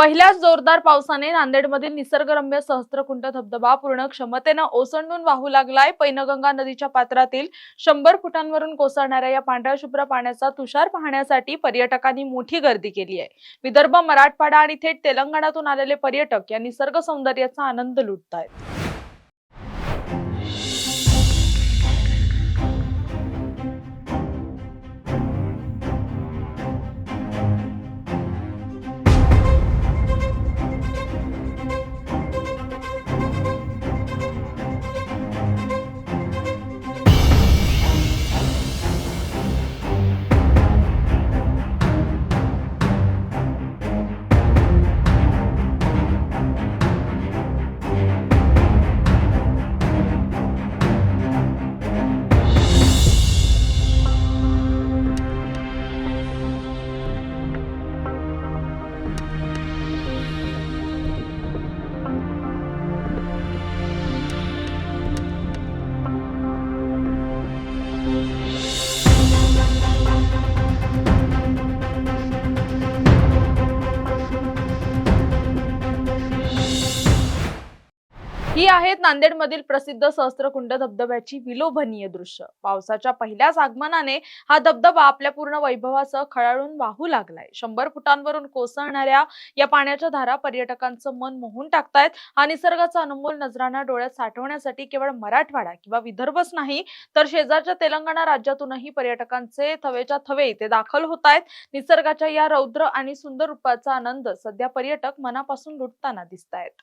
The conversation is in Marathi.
पहिल्याच जोरदार पावसाने नांदेडमधील निसर्गरम्य सहस्त्रकुंड धबधबा पूर्ण क्षमतेने ओसंडून वाहू लागलाय। पैनगंगा नदीच्या पात्रातील 100 फुटांवरून कोसळणाऱ्या या पांढऱ्या शुभ्र पाण्याचा तुषार पाहण्यासाठी पर्यटकांनी मोठी गर्दी केली आहे। विदर्भ, मराठवाडा आणि थेट तेलंगणातून आलेले पर्यटक या निसर्ग सौंदर्याचा आनंद लुटतायत। ही आहेत नांदेडमधील प्रसिद्ध सहस्त्रकुंड धबधब्याची विलोभनीय दृश्य। पावसाच्या पहिल्याच आगमनाने हा धबधबा आपल्या पूर्ण वैभवासह खळाळून वाहू लागलाय। 100 फुटांवरून कोसळणाऱ्या या पाण्याच्या धारा पर्यटकांचं मन मोहून टाकतायत। हा निसर्गाचा अनमोल नजराणा डोळ्यात साठवण्यासाठी केवळ मराठवाडा किंवा विदर्भच नाही तर शेजारच्या तेलंगणा राज्यातूनही पर्यटकांचे थवेच्या थवे इथे दाखल होत आहेत। निसर्गाच्या या रौद्र आणि सुंदर रूपाचा आनंद सध्या पर्यटक मनापासून लुटताना दिसतायत।